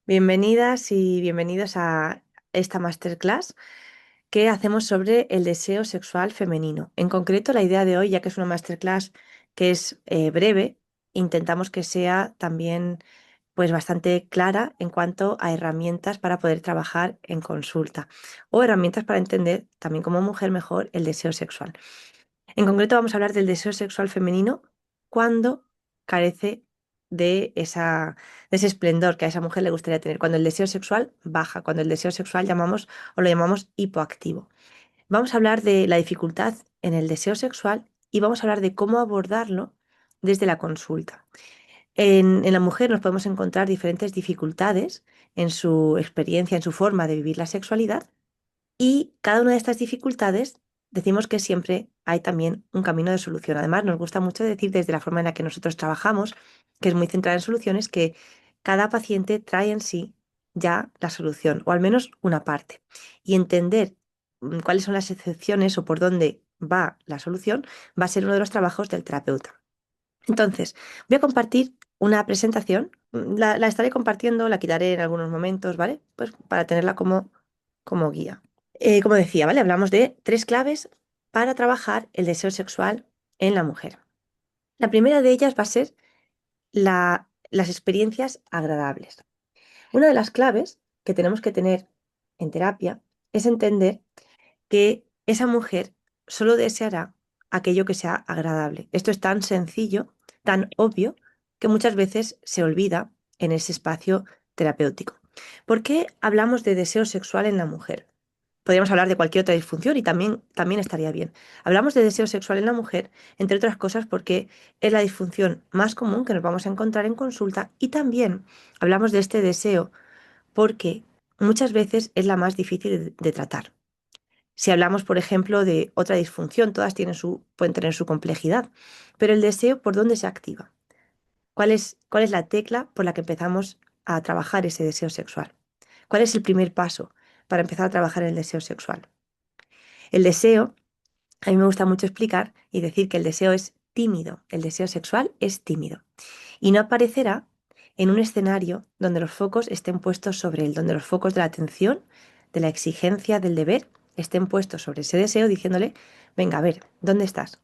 Bienvenidas y bienvenidos a esta masterclass que hacemos sobre el deseo sexual femenino. En concreto, la idea de hoy, ya que es una masterclass que es breve, intentamos que sea también pues bastante clara en cuanto a herramientas para poder trabajar en consulta o herramientas para entender también como mujer mejor el deseo sexual. En concreto vamos a hablar del deseo sexual femenino cuando carece de ese esplendor que a esa mujer le gustaría tener, cuando el deseo sexual baja, cuando el deseo sexual llamamos o lo llamamos hipoactivo. Vamos a hablar de la dificultad en el deseo sexual y vamos a hablar de cómo abordarlo desde la consulta. En la mujer nos podemos encontrar diferentes dificultades en su experiencia, en su forma de vivir la sexualidad y cada una de estas dificultades decimos que siempre hay también un camino de solución. Además, nos gusta mucho decir desde la forma en la que nosotros trabajamos, que es muy centrada en soluciones, que cada paciente trae en sí ya la solución, o al menos una parte. Y entender cuáles son las excepciones o por dónde va la solución va a ser uno de los trabajos del terapeuta. Entonces, voy a compartir una presentación. La estaré compartiendo, la quitaré en algunos momentos, ¿vale? Pues para tenerla como guía. Como decía, ¿vale? Hablamos de tres claves para trabajar el deseo sexual en la mujer. La primera de ellas va a ser las experiencias agradables. Una de las claves que tenemos que tener en terapia es entender que esa mujer solo deseará aquello que sea agradable. Esto es tan sencillo, tan obvio, que muchas veces se olvida en ese espacio terapéutico. ¿Por qué hablamos de deseo sexual en la mujer? Podríamos hablar de cualquier otra disfunción y también estaría bien. Hablamos de deseo sexual en la mujer, entre otras cosas, porque es la disfunción más común que nos vamos a encontrar en consulta y también hablamos de este deseo porque muchas veces es la más difícil de tratar. Si hablamos, por ejemplo, de otra disfunción, todas pueden tener su complejidad, pero el deseo, ¿por dónde se activa? ¿Cuál es la tecla por la que empezamos a trabajar ese deseo sexual? ¿Cuál es el primer paso para empezar a trabajar el deseo sexual? El deseo, a mí me gusta mucho explicar y decir que el deseo es tímido, el deseo sexual es tímido y no aparecerá en un escenario donde los focos estén puestos sobre él, donde los focos de la atención, de la exigencia, del deber, estén puestos sobre ese deseo diciéndole, venga, a ver, ¿dónde estás?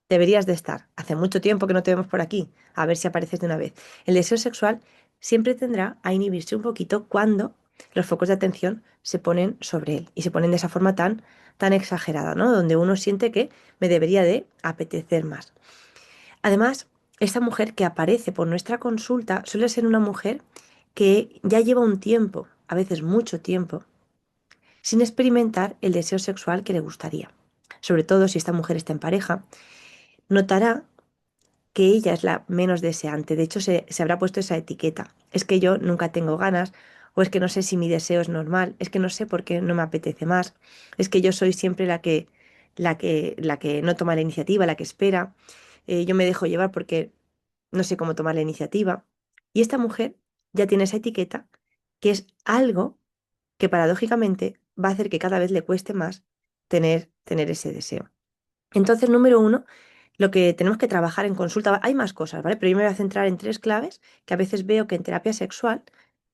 Deberías de estar. Hace mucho tiempo que no te vemos por aquí. A ver si apareces de una vez. El deseo sexual siempre tendrá a inhibirse un poquito cuando los focos de atención se ponen sobre él y se ponen de esa forma tan exagerada, ¿no? Donde uno siente que me debería de apetecer más. Además, esta mujer que aparece por nuestra consulta suele ser una mujer que ya lleva un tiempo, a veces mucho tiempo, sin experimentar el deseo sexual que le gustaría. Sobre todo si esta mujer está en pareja, notará que ella es la menos deseante. De hecho, se habrá puesto esa etiqueta. Es que yo nunca tengo ganas, o es que no sé si mi deseo es normal, es que no sé por qué no me apetece más, es que yo soy siempre la que no toma la iniciativa, la que espera. Yo me dejo llevar porque no sé cómo tomar la iniciativa. Y esta mujer ya tiene esa etiqueta, que es algo que paradójicamente va a hacer que cada vez le cueste más tener ese deseo. Entonces, número uno, lo que tenemos que trabajar en consulta, hay más cosas, ¿vale? Pero yo me voy a centrar en tres claves que a veces veo que en terapia sexual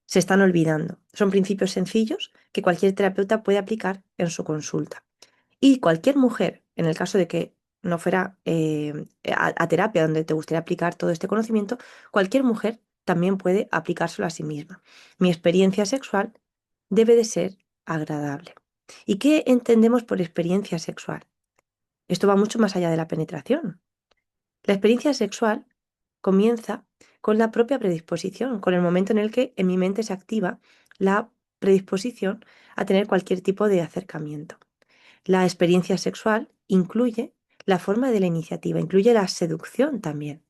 se están olvidando. Son principios sencillos que cualquier terapeuta puede aplicar en su consulta. Y cualquier mujer, en el caso de que no fuera a terapia donde te gustaría aplicar todo este conocimiento, cualquier mujer también puede aplicárselo a sí misma. Mi experiencia sexual debe de ser agradable. ¿Y qué entendemos por experiencia sexual? Esto va mucho más allá de la penetración. La experiencia sexual comienza con la propia predisposición, con el momento en el que en mi mente se activa la predisposición a tener cualquier tipo de acercamiento. La experiencia sexual incluye la forma de la iniciativa, incluye la seducción también.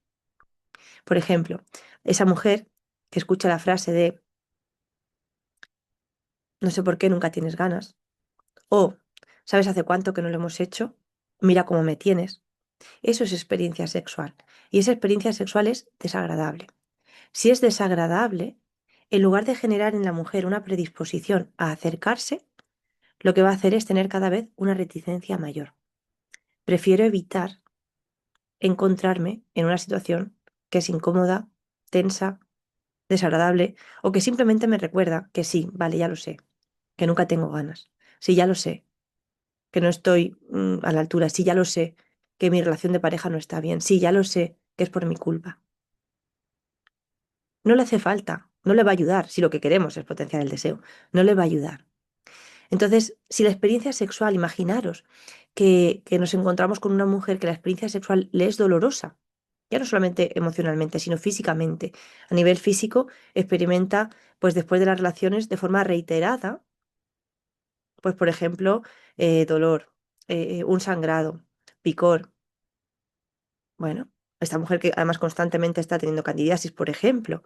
Por ejemplo, esa mujer que escucha la frase de no sé por qué nunca tienes ganas o ¿sabes hace cuánto que no lo hemos hecho? Mira cómo me tienes. Eso es experiencia sexual. Y esa experiencia sexual es desagradable. Si es desagradable, en lugar de generar en la mujer una predisposición a acercarse, lo que va a hacer es tener cada vez una reticencia mayor. Prefiero evitar encontrarme en una situación que es incómoda, tensa, desagradable o que simplemente me recuerda que sí, vale, ya lo sé, que nunca tengo ganas. Sí, ya lo sé, que no estoy a la altura. Sí, ya lo sé, que mi relación de pareja no está bien. Sí, ya lo sé, que es por mi culpa. No le hace falta, no le va a ayudar, si lo que queremos es potenciar el deseo, no le va a ayudar. Entonces, si la experiencia sexual, imaginaros que nos encontramos con una mujer que la experiencia sexual le es dolorosa, ya no solamente emocionalmente, sino físicamente. A nivel físico, experimenta, pues después de las relaciones, de forma reiterada, pues por ejemplo, dolor, un sangrado, picor. Bueno, esta mujer que además constantemente está teniendo candidiasis, por ejemplo,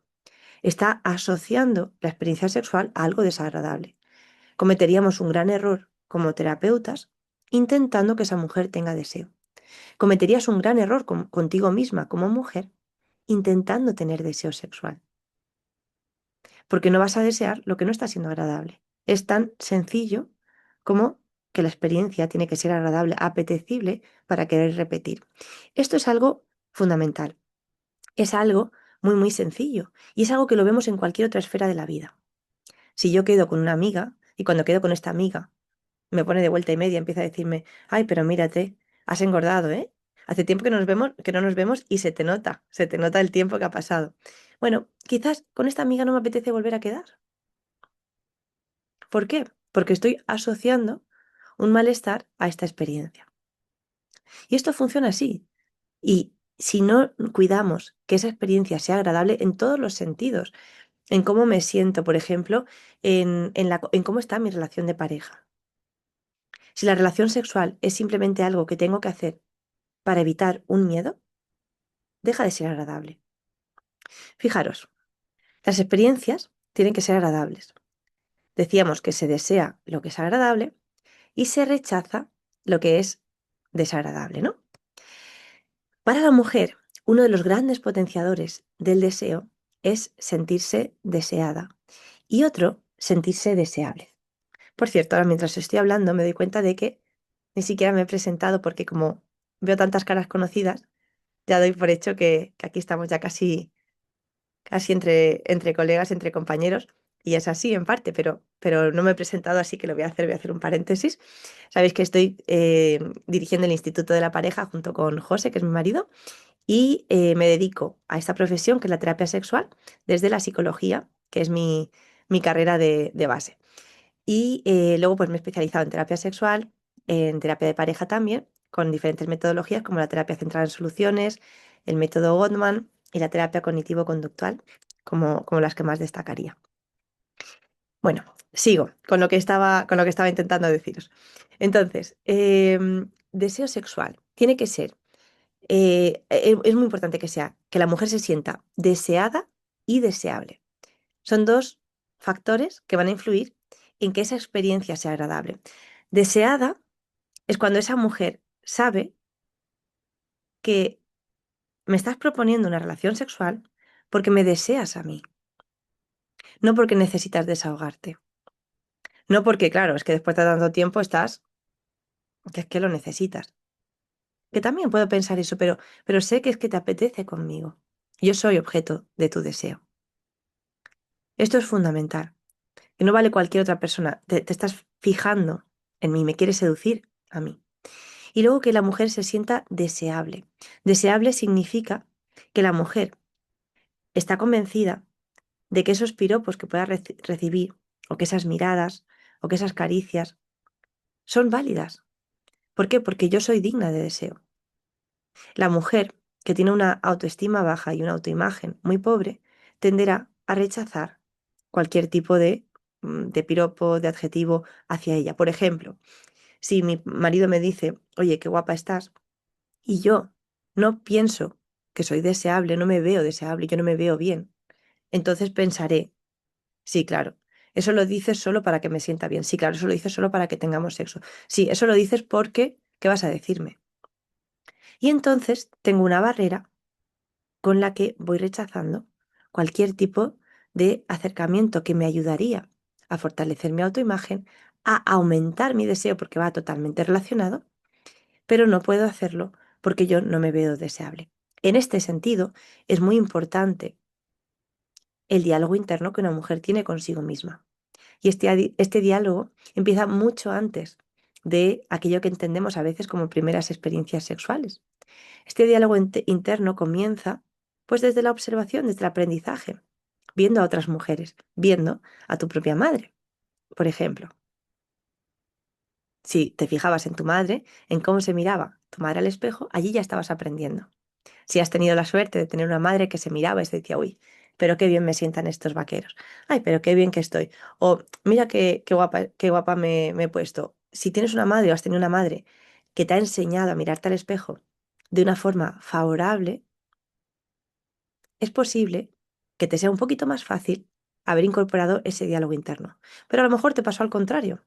está asociando la experiencia sexual a algo desagradable. Cometeríamos un gran error como terapeutas intentando que esa mujer tenga deseo. Cometerías un gran error contigo misma como mujer intentando tener deseo sexual, porque no vas a desear lo que no está siendo agradable. Es tan sencillo como que la experiencia tiene que ser agradable, apetecible para querer repetir. Esto es algo fundamental, es algo muy, muy sencillo y es algo que lo vemos en cualquier otra esfera de la vida. Si yo quedo con una amiga y cuando quedo con esta amiga me pone de vuelta y media, empieza a decirme, ay, pero mírate, has engordado, ¿eh? Hace tiempo que no nos vemos y se te nota el tiempo que ha pasado. Bueno, quizás con esta amiga no me apetece volver a quedar. ¿Por qué? Porque estoy asociando un malestar a esta experiencia. Y esto funciona así. Y si no cuidamos que esa experiencia sea agradable en todos los sentidos, en cómo me siento, por ejemplo, en cómo está mi relación de pareja. Si la relación sexual es simplemente algo que tengo que hacer para evitar un miedo, deja de ser agradable. Fijaros, las experiencias tienen que ser agradables. Decíamos que se desea lo que es agradable y se rechaza lo que es desagradable, ¿no? Para la mujer, uno de los grandes potenciadores del deseo es sentirse deseada y otro, sentirse deseable. Por cierto, ahora mientras estoy hablando me doy cuenta de que ni siquiera me he presentado porque como veo tantas caras conocidas, ya doy por hecho que aquí estamos ya casi entre colegas, entre compañeros, y es así en parte, pero no me he presentado, así que lo voy a hacer un paréntesis. Sabéis que estoy dirigiendo el Instituto de la Pareja junto con José, que es mi marido, y me dedico a esta profesión, que es la terapia sexual, desde la psicología, que es mi carrera de base. Y luego pues me he especializado en terapia sexual, en terapia de pareja también, con diferentes metodologías como la terapia centrada en soluciones, el método Gottman y la terapia cognitivo-conductual, como las que más destacaría. Bueno, sigo con lo que estaba intentando deciros. Entonces, deseo sexual tiene que ser, es muy importante que sea, que la mujer se sienta deseada y deseable. Son dos factores que van a influir en que esa experiencia sea agradable. Deseada es cuando esa mujer sabe que me estás proponiendo una relación sexual porque me deseas a mí, no porque necesitas desahogarte. No porque, claro, es que después de tanto tiempo estás, que es que lo necesitas. Que también puedo pensar eso, pero sé que es que te apetece conmigo. Yo soy objeto de tu deseo. Esto es fundamental. Que no vale cualquier otra persona. Te estás fijando en mí, me quieres seducir a mí. Y luego que la mujer se sienta deseable. Deseable significa que la mujer está convencida de que esos piropos que pueda recibir, o que esas miradas, o que esas caricias, son válidas. ¿Por qué? Porque yo soy digna de deseo. La mujer que tiene una autoestima baja y una autoimagen muy pobre tenderá a rechazar cualquier tipo de piropo, de adjetivo hacia ella. Por ejemplo, si mi marido me dice, oye, qué guapa estás, y yo no pienso que soy deseable, no me veo deseable, yo no me veo bien, entonces pensaré, sí, claro, eso lo dices solo para que me sienta bien, sí, claro, eso lo dices solo para que tengamos sexo, sí, eso lo dices porque, ¿qué vas a decirme? Y entonces tengo una barrera con la que voy rechazando cualquier tipo de acercamiento que me ayudaría a fortalecer mi autoimagen, a aumentar mi deseo porque va totalmente relacionado, pero no puedo hacerlo porque yo no me veo deseable. En este sentido, es muy importante el diálogo interno que una mujer tiene consigo misma. Y este diálogo empieza mucho antes de aquello que entendemos a veces como primeras experiencias sexuales. Este diálogo interno comienza pues desde la observación, desde el aprendizaje, viendo a otras mujeres, viendo a tu propia madre, por ejemplo. Si te fijabas en tu madre, en cómo se miraba tu madre al espejo, allí ya estabas aprendiendo. Si has tenido la suerte de tener una madre que se miraba y se decía, uy, pero qué bien me sientan estos vaqueros. Ay, pero qué bien que estoy. O mira qué guapa me he puesto. Si tienes una madre o has tenido una madre que te ha enseñado a mirarte al espejo de una forma favorable, es posible que te sea un poquito más fácil haber incorporado ese diálogo interno. Pero a lo mejor te pasó al contrario.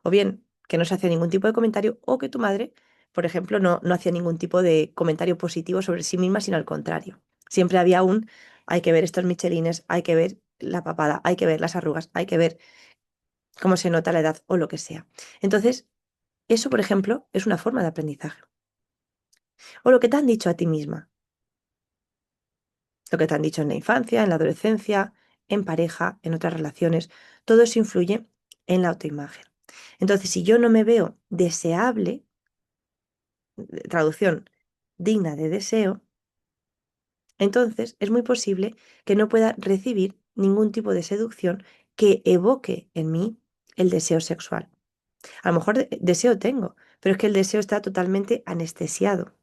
O bien que no se hacía ningún tipo de comentario o que tu madre, por ejemplo, no hacía ningún tipo de comentario positivo sobre sí misma, sino al contrario. Siempre había hay que ver estos michelines, hay que ver la papada, hay que ver las arrugas, hay que ver cómo se nota la edad o lo que sea. Entonces, eso, por ejemplo, es una forma de aprendizaje. O lo que te han dicho a ti misma, lo que te han dicho en la infancia, en la adolescencia, en pareja, en otras relaciones, todo eso influye en la autoimagen. Entonces, si yo no me veo deseable, traducción digna de deseo, entonces es muy posible que no pueda recibir ningún tipo de seducción que evoque en mí el deseo sexual. A lo mejor deseo tengo, pero es que el deseo está totalmente anestesiado.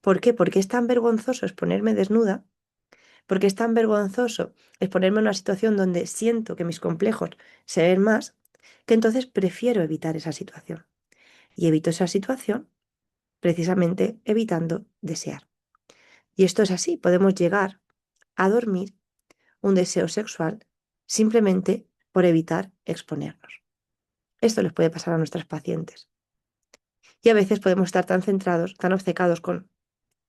¿Por qué? Porque es tan vergonzoso exponerme desnuda, porque es tan vergonzoso exponerme a una situación donde siento que mis complejos se ven más, que entonces prefiero evitar esa situación. Y evito esa situación precisamente evitando desear. Y esto es así, podemos llegar a dormir un deseo sexual simplemente por evitar exponernos. Esto les puede pasar a nuestras pacientes. Y a veces podemos estar tan centrados, tan obcecados con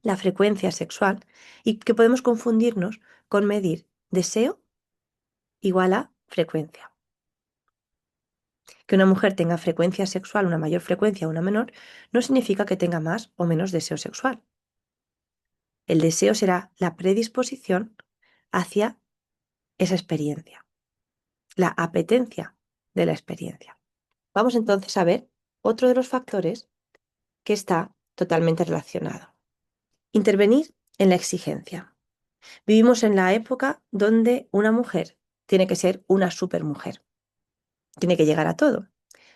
la frecuencia sexual y que podemos confundirnos con medir deseo igual a frecuencia. Que una mujer tenga frecuencia sexual, una mayor frecuencia o una menor, no significa que tenga más o menos deseo sexual. El deseo será la predisposición hacia esa experiencia, la apetencia de la experiencia. Vamos entonces a ver otro de los factores que está totalmente relacionado. Intervenir en la exigencia. Vivimos en la época donde una mujer tiene que ser una supermujer, tiene que llegar a todo.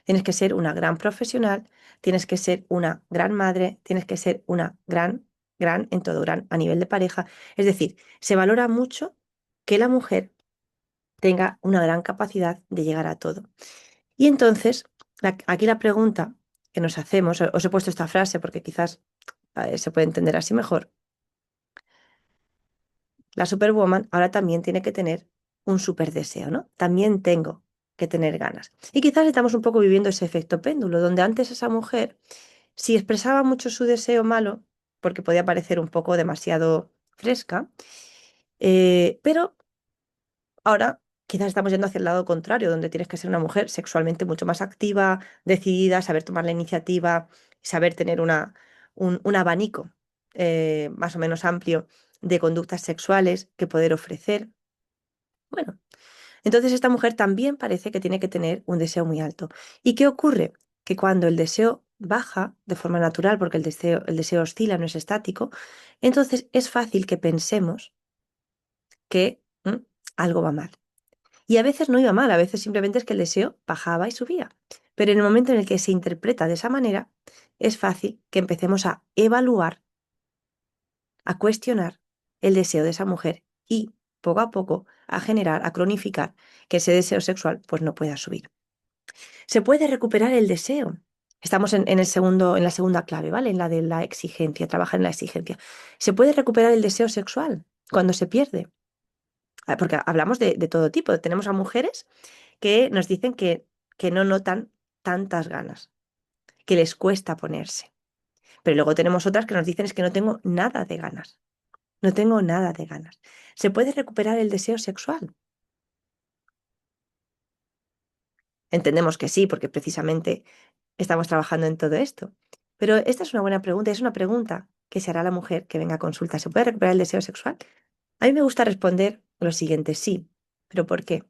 Tienes que ser una gran profesional, tienes que ser una gran madre, tienes que ser una gran en todo, gran a nivel de pareja. Es decir, se valora mucho que la mujer tenga una gran capacidad de llegar a todo. Y entonces, aquí la pregunta que nos hacemos, os he puesto esta frase porque quizás se puede entender así mejor. La superwoman ahora también tiene que tener un super deseo, ¿no? También tengo que tener ganas. Y quizás estamos un poco viviendo ese efecto péndulo, donde antes esa mujer, si expresaba mucho su deseo malo, porque podía parecer un poco demasiado fresca, pero ahora quizás estamos yendo hacia el lado contrario, donde tienes que ser una mujer sexualmente mucho más activa, decidida, saber tomar la iniciativa, saber tener un abanico más o menos amplio de conductas sexuales que poder ofrecer. Bueno, entonces esta mujer también parece que tiene que tener un deseo muy alto. ¿Y qué ocurre? Que cuando el deseo baja de forma natural, porque el deseo oscila, no es estático, entonces es fácil que pensemos que algo va mal. Y a veces no iba mal, a veces simplemente es que el deseo bajaba y subía. Pero en el momento en el que se interpreta de esa manera, es fácil que empecemos a evaluar, a cuestionar el deseo de esa mujer y poco a poco a generar, a cronificar que ese deseo sexual pues no pueda subir. Se puede recuperar el deseo. Estamos en la segunda clave, ¿vale? En la de la exigencia, trabajar en la exigencia. Se puede recuperar el deseo sexual cuando se pierde. Porque hablamos de todo tipo. Tenemos a mujeres que nos dicen que no notan tantas ganas, que les cuesta ponerse. Pero luego tenemos otras que nos dicen es que no tengo nada de ganas. No tengo nada de ganas. ¿Se puede recuperar el deseo sexual? Entendemos que sí, porque precisamente estamos trabajando en todo esto. Pero esta es una buena pregunta, es una pregunta que se hará la mujer que venga a consulta. ¿Se puede recuperar el deseo sexual? A mí me gusta responder lo siguiente, sí, pero ¿por qué?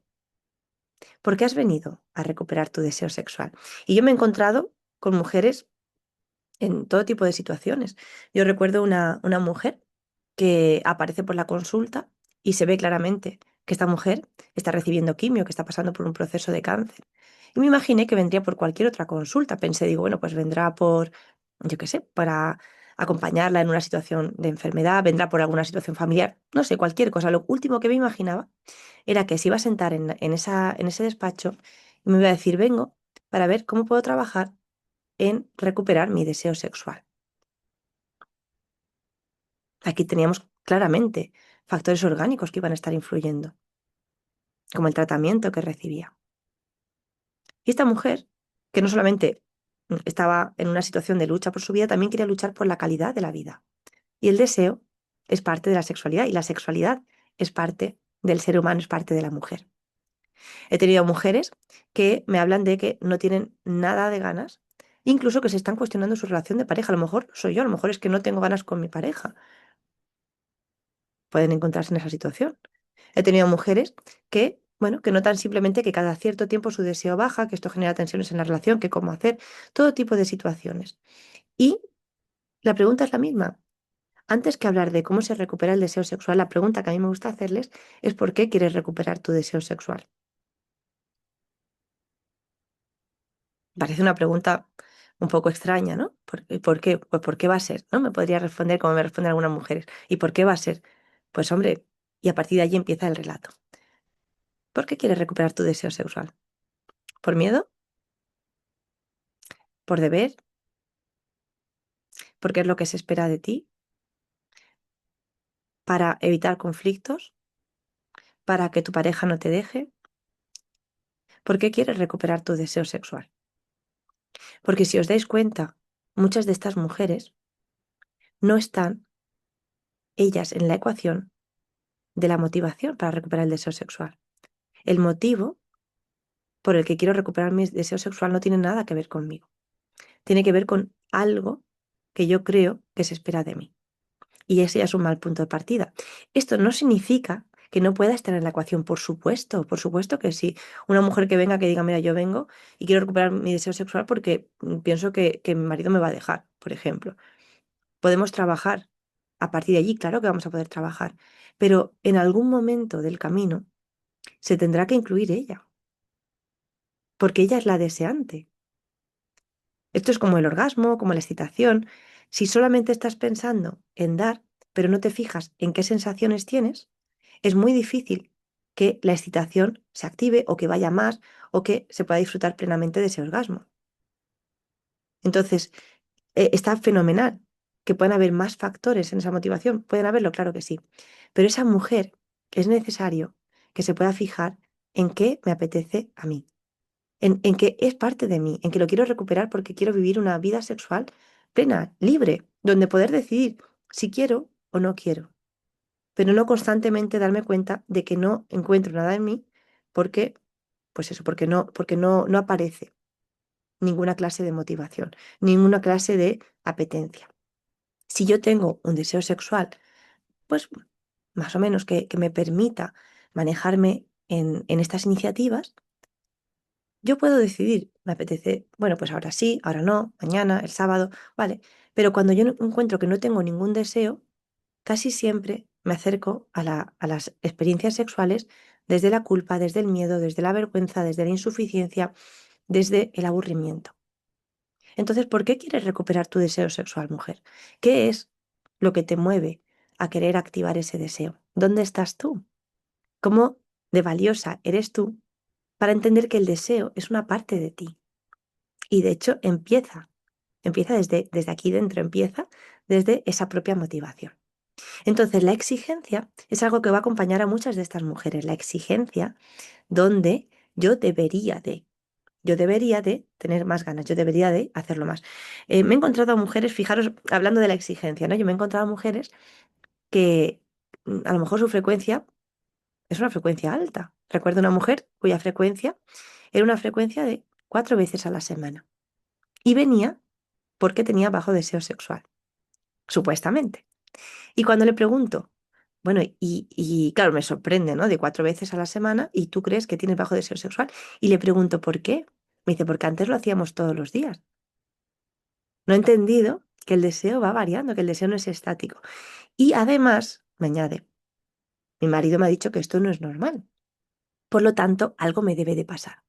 Porque has venido a recuperar tu deseo sexual. Y yo me he encontrado con mujeres en todo tipo de situaciones. Yo recuerdo una mujer que aparece por la consulta y se ve claramente que esta mujer está recibiendo quimio, que está pasando por un proceso de cáncer. Y me imaginé que vendría por cualquier otra consulta. Pensé, digo, bueno, pues vendrá por, yo qué sé, para acompañarla en una situación de enfermedad, vendrá por alguna situación familiar, no sé, cualquier cosa. Lo último que me imaginaba era que se iba a sentar en ese despacho y me iba a decir, vengo para ver cómo puedo trabajar en recuperar mi deseo sexual. Aquí teníamos claramente factores orgánicos que iban a estar influyendo, como el tratamiento que recibía. Y esta mujer, que no solamente estaba en una situación de lucha por su vida, también quería luchar por la calidad de la vida. Y el deseo es parte de la sexualidad y la sexualidad es parte del ser humano, es parte de la mujer. He tenido mujeres que me hablan de que no tienen nada de ganas, incluso que se están cuestionando su relación de pareja. A lo mejor soy yo, a lo mejor es que no tengo ganas con mi pareja. Pueden encontrarse en esa situación. He tenido mujeres que, bueno, que notan simplemente que cada cierto tiempo su deseo baja, que esto genera tensiones en la relación, que cómo hacer, todo tipo de situaciones. Y la pregunta es la misma. Antes que hablar de cómo se recupera el deseo sexual, la pregunta que a mí me gusta hacerles es ¿por qué quieres recuperar tu deseo sexual? Parece una pregunta un poco extraña, ¿no? ¿Por qué? Pues ¿por qué va a ser? ¿No? Me podría responder como me responden algunas mujeres. ¿Y por qué va a ser? Pues hombre, y a partir de allí empieza el relato. ¿Por qué quieres recuperar tu deseo sexual? ¿Por miedo? ¿Por deber? ¿Porque es lo que se espera de ti? ¿Para evitar conflictos? ¿Para que tu pareja no te deje? ¿Por qué quieres recuperar tu deseo sexual? Porque si os dais cuenta, muchas de estas mujeres no están ellas en la ecuación de la motivación para recuperar el deseo sexual. El motivo por el que quiero recuperar mi deseo sexual no tiene nada que ver conmigo. Tiene que ver con algo que yo creo que se espera de mí. Y ese ya es un mal punto de partida. Esto no significa que no pueda estar en la ecuación, por supuesto que sí. Una mujer que venga que diga, mira, yo vengo y quiero recuperar mi deseo sexual porque pienso que mi marido me va a dejar, por ejemplo. Podemos trabajar a partir de allí, claro que vamos a poder trabajar, pero en algún momento del camino se tendrá que incluir ella, porque ella es la deseante. Esto es como el orgasmo, como la excitación. Si solamente estás pensando en dar, pero no te fijas en qué sensaciones tienes, es muy difícil que la excitación se active o que vaya más o que se pueda disfrutar plenamente de ese orgasmo. Entonces, está fenomenal que puedan haber más factores en esa motivación. Pueden haberlo, claro que sí. Pero esa mujer es necesario que se pueda fijar en qué me apetece a mí, en que es parte de mí, en que lo quiero recuperar porque quiero vivir una vida sexual plena, libre, donde poder decidir si quiero o no quiero, pero no constantemente darme cuenta de que no encuentro nada en mí porque, pues eso, no aparece ninguna clase de motivación, ninguna clase de apetencia. Si yo tengo un deseo sexual, pues más o menos que me permita manejarme en estas iniciativas, yo puedo decidir, me apetece, bueno, pues ahora sí, ahora no, mañana, el sábado, vale. Pero cuando yo encuentro que no tengo ningún deseo, casi siempre me acerco a las experiencias sexuales desde la culpa, desde el miedo, desde la vergüenza, desde la insuficiencia, desde el aburrimiento. Entonces, ¿por qué quieres recuperar tu deseo sexual, mujer? ¿Qué es lo que te mueve a querer activar ese deseo? ¿Dónde estás tú? ¿Cómo de valiosa eres tú para entender que el deseo es una parte de ti? Y de hecho empieza desde aquí dentro, empieza desde esa propia motivación. Entonces, la exigencia es algo que va a acompañar a muchas de estas mujeres. La exigencia donde yo yo debería de tener más ganas, yo debería de hacerlo más. Me he encontrado a mujeres, fijaros, hablando de la exigencia, ¿no? Yo me he encontrado a mujeres que a lo mejor su frecuencia es una frecuencia alta. Recuerdo una mujer cuya frecuencia era una frecuencia de 4 veces a la semana. Y venía porque tenía bajo deseo sexual, supuestamente. Y cuando le pregunto, Bueno, y claro, me sorprende, ¿no? De 4 veces a la semana y tú crees que tienes bajo deseo sexual. Y le pregunto, ¿por qué? Me dice, porque antes lo hacíamos todos los días. No he entendido que el deseo va variando, que el deseo no es estático. Y además, me añade, mi marido me ha dicho que esto no es normal. Por lo tanto, algo me debe de pasar.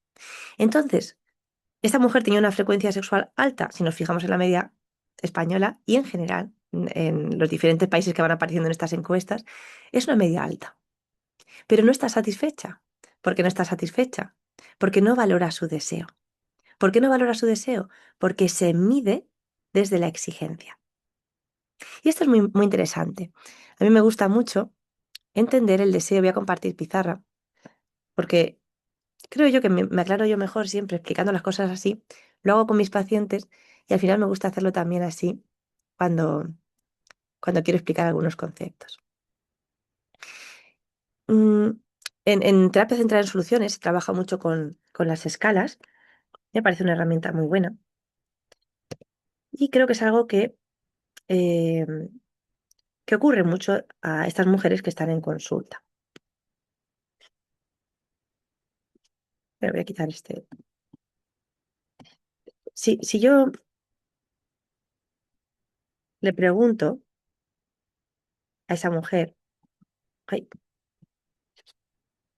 Entonces, esta mujer tenía una frecuencia sexual alta, si nos fijamos en la media española y en general, en los diferentes países que van apareciendo en estas encuestas, es una media alta. Pero no está satisfecha. ¿Por qué no está satisfecha? Porque no valora su deseo. ¿Por qué no valora su deseo? Porque se mide desde la exigencia. Y esto es muy, muy interesante. A mí me gusta mucho entender el deseo. Voy a compartir pizarra, porque creo yo que me aclaro yo mejor siempre explicando las cosas así. Lo hago con mis pacientes y al final me gusta hacerlo también así cuando, cuando quiero explicar algunos conceptos. Mm, en terapia centrada en soluciones se trabaja mucho con las escalas. Me parece una herramienta muy buena y creo que es algo eh, que ocurre mucho a estas mujeres que están en consulta. Me voy a quitar este. Si yo le pregunto a esa mujer, ay,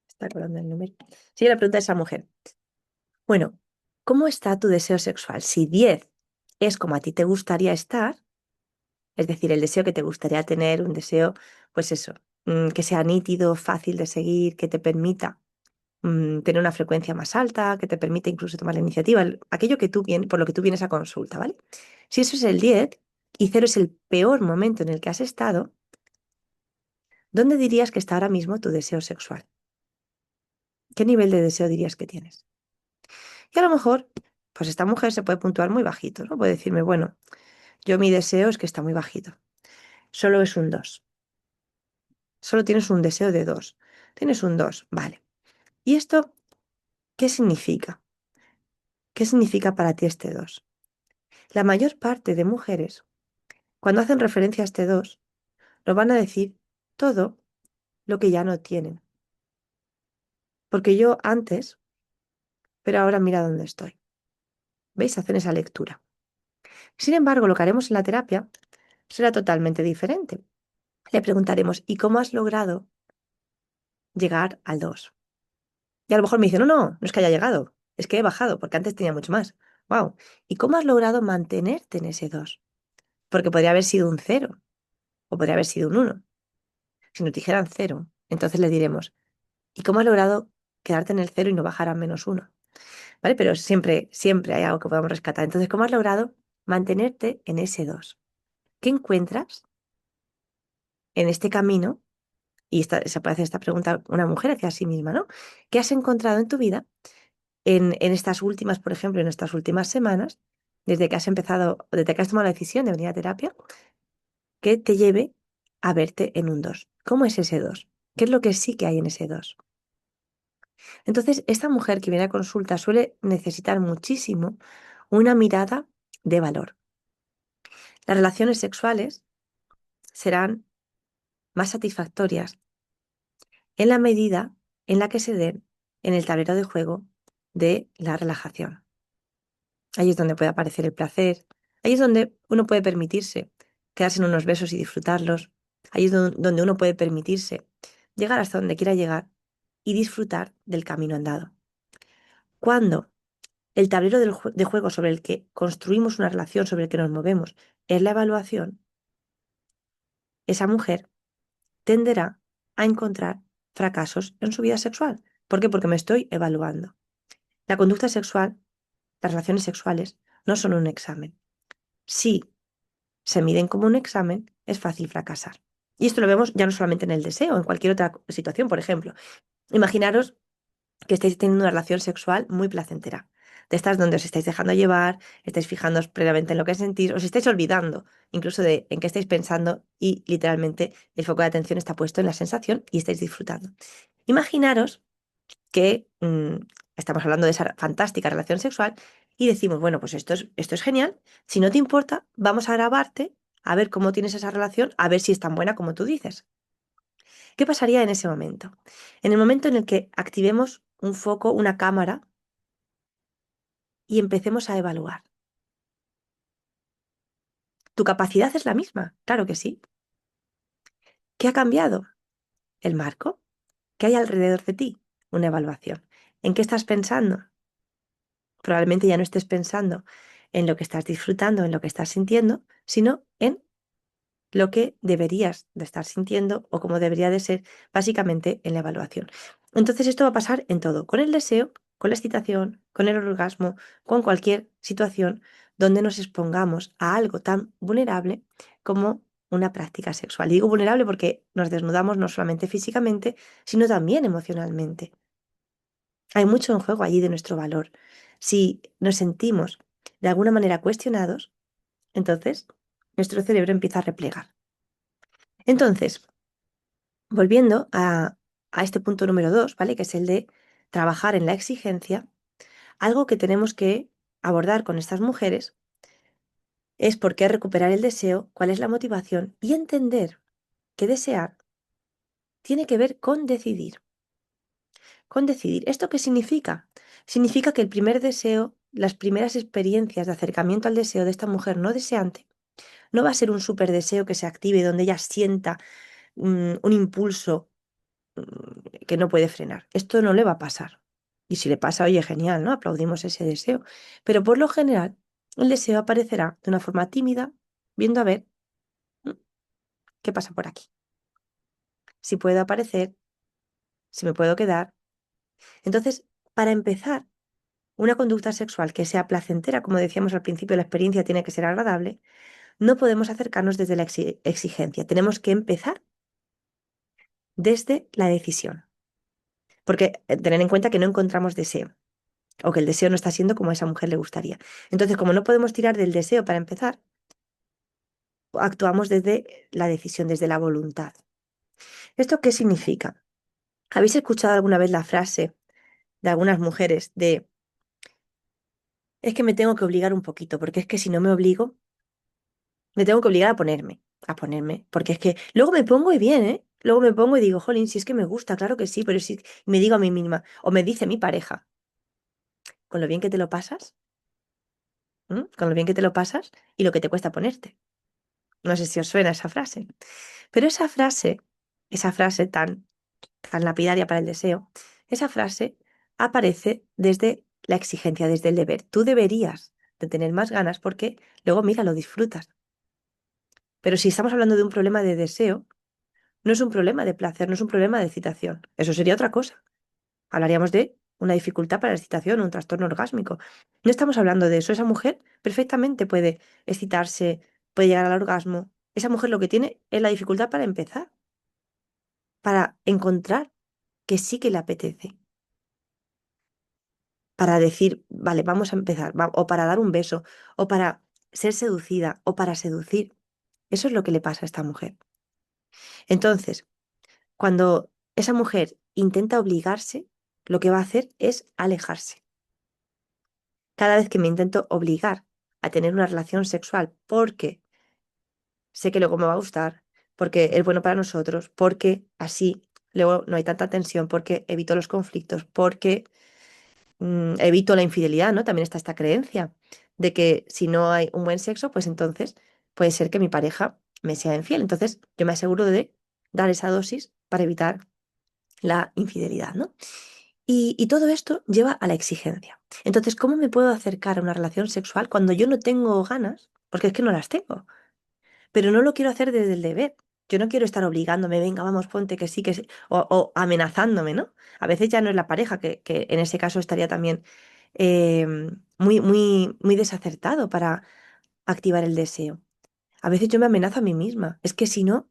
está colando el número. Si yo le pregunto a esa mujer, bueno, ¿cómo está tu deseo sexual? Si 10 es como a ti te gustaría estar, es decir, el deseo que te gustaría tener, un deseo, pues eso, que sea nítido, fácil de seguir, que te permita tener una frecuencia más alta, que te permite incluso tomar la iniciativa, aquello que tú vienes, por lo que tú vienes a consulta, ¿vale? Si eso es el 10 y 0 es el peor momento en el que has estado, ¿dónde dirías que está ahora mismo tu deseo sexual? ¿Qué nivel de deseo dirías que tienes? Y a lo mejor, pues esta mujer se puede puntuar muy bajito, ¿no? Puede decirme, bueno, yo mi deseo es que está muy bajito. Solo es un 2. Solo tienes un deseo de 2. Tienes un 2, vale. ¿Y esto qué significa? ¿Qué significa para ti este 2? La mayor parte de mujeres, cuando hacen referencia a este 2, lo van a decir todo lo que ya no tienen. Porque yo antes, pero ahora mira dónde estoy. ¿Veis? Hacen esa lectura. Sin embargo, lo que haremos en la terapia será totalmente diferente. Le preguntaremos, ¿y cómo has logrado llegar al 2? Y a lo mejor me dice, no, no, no es que haya llegado, es que he bajado, porque antes tenía mucho más. Wow. ¿Y cómo has logrado mantenerte en ese 2? Porque podría haber sido un 0 o podría haber sido un 1. Si nos dijeran 0, entonces le diremos, ¿y cómo has logrado quedarte en el 0 y no bajar a -1? ¿Vale? Pero siempre, siempre hay algo que podamos rescatar. Entonces, ¿cómo has logrado mantenerte en ese 2? ¿Qué encuentras en este camino? Y se puede hacer esta pregunta una mujer hacia sí misma, ¿no? ¿Qué has encontrado en tu vida en estas últimas, por ejemplo, en estas últimas semanas, desde que has empezado, desde que has tomado la decisión de venir a terapia, que te lleve a verte en un 2? ¿Cómo es ese 2? ¿Qué es lo que sí que hay en ese 2? Entonces, esta mujer que viene a consulta suele necesitar muchísimo una mirada de valor. Las relaciones sexuales serán más satisfactorias en la medida en la que se den en el tablero de juego de la relajación. Ahí es donde puede aparecer el placer. Ahí es donde uno puede permitirse quedarse en unos besos y disfrutarlos. Ahí es donde uno puede permitirse llegar hasta donde quiera llegar y disfrutar del camino andado. Cuando el tablero de juego sobre el que construimos una relación, sobre el que nos movemos, es la evaluación, esa mujer tenderá a encontrar fracasos en su vida sexual. ¿Por qué? Porque me estoy evaluando. La conducta sexual, las relaciones sexuales, no son un examen. Si se miden como un examen, es fácil fracasar. Y esto lo vemos ya no solamente en el deseo, en cualquier otra situación. Por ejemplo, imaginaros que estáis teniendo una relación sexual muy placentera. De estas donde os estáis dejando llevar, estáis fijándoos plenamente en lo que sentís, os estáis olvidando incluso de en qué estáis pensando y literalmente el foco de atención está puesto en la sensación y estáis disfrutando. Imaginaros que estamos hablando de esa fantástica relación sexual y decimos, bueno, pues esto es genial, si no te importa, vamos a grabarte a ver cómo tienes esa relación, a ver si es tan buena como tú dices. ¿Qué pasaría en ese momento? En el momento en el que activemos un foco, una cámara, y empecemos a evaluar. ¿Tu capacidad es la misma? Claro que sí. ¿Qué ha cambiado? El marco. ¿Qué hay alrededor de ti? Una evaluación. ¿En qué estás pensando? Probablemente ya no estés pensando en lo que estás disfrutando, en lo que estás sintiendo, sino en lo que deberías de estar sintiendo o cómo debería de ser básicamente en la evaluación. Entonces esto va a pasar en todo, con el deseo, con la excitación, con el orgasmo, con cualquier situación donde nos expongamos a algo tan vulnerable como una práctica sexual. Y digo vulnerable porque nos desnudamos no solamente físicamente, sino también emocionalmente. Hay mucho en juego allí de nuestro valor. Si nos sentimos de alguna manera cuestionados, entonces nuestro cerebro empieza a replegar. Entonces, volviendo a este punto número 2, ¿vale? Que es el de trabajar en la exigencia, algo que tenemos que abordar con estas mujeres es por qué recuperar el deseo, cuál es la motivación y entender que desear tiene que ver con decidir. Con decidir. ¿Esto qué significa? Significa que el primer deseo, las primeras experiencias de acercamiento al deseo de esta mujer no deseante, no va a ser un super deseo que se active donde ella sienta un impulso que no puede frenar. Esto no le va a pasar. Y si le pasa, oye, genial, ¿no? Aplaudimos ese deseo. Pero por lo general, el deseo aparecerá de una forma tímida, viendo a ver mm, qué pasa por aquí. Si puedo aparecer, si me puedo quedar. Entonces, para empezar, una conducta sexual que sea placentera, como decíamos al principio, la experiencia tiene que ser agradable, no podemos acercarnos desde la exigencia. Tenemos que empezar desde la decisión. Porque tener en cuenta que no encontramos deseo, o que el deseo no está siendo como a esa mujer le gustaría. Entonces, como no podemos tirar del deseo para empezar, actuamos desde la decisión, desde la voluntad. ¿Esto qué significa? ¿Habéis escuchado alguna vez la frase de algunas mujeres de es que me tengo que obligar un poquito, porque es que si no me obligo, me tengo que obligar a ponerme, porque es que luego me pongo y bien, ¿eh? Luego me pongo y digo, jolín, si es que me gusta, claro que sí, pero si me digo a mí misma, o me dice mi pareja, con lo bien que te lo pasas, con lo bien que te lo pasas y lo que te cuesta ponerte. No sé si os suena esa frase. Pero esa frase tan lapidaria para el deseo, esa frase aparece desde la exigencia, desde el deber. Tú deberías de tener más ganas porque luego, mira, lo disfrutas. Pero si estamos hablando de un problema de deseo, no es un problema de placer, no es un problema de excitación. Eso sería otra cosa. Hablaríamos de una dificultad para la excitación, un trastorno orgásmico. No estamos hablando de eso. Esa mujer perfectamente puede excitarse, puede llegar al orgasmo. Esa mujer lo que tiene es la dificultad para empezar, para encontrar que sí que le apetece, para decir, vale, vamos a empezar, o para dar un beso, o para ser seducida, o para seducir. Eso es lo que le pasa a esta mujer. Entonces, cuando esa mujer intenta obligarse, lo que va a hacer es alejarse. Cada vez que me intento obligar a tener una relación sexual porque sé que luego me va a gustar, porque es bueno para nosotros, porque así luego no hay tanta tensión, porque evito los conflictos, porque evito la infidelidad, ¿no? También está esta creencia de que si no hay un buen sexo, pues entonces puede ser que mi pareja me sea infiel. Entonces yo me aseguro de dar esa dosis para evitar la infidelidad, ¿no? Y todo esto lleva a la exigencia. Entonces, ¿cómo me puedo acercar a una relación sexual cuando yo no tengo ganas? Porque es que no las tengo. Pero no lo quiero hacer desde el deber. Yo no quiero estar obligándome, venga, vamos, ponte que sí, o amenazándome, ¿no? A veces ya no es la pareja, que en ese caso estaría también eh, muy desacertado para activar el deseo. A veces yo me amenazo a mí misma. Es que si no,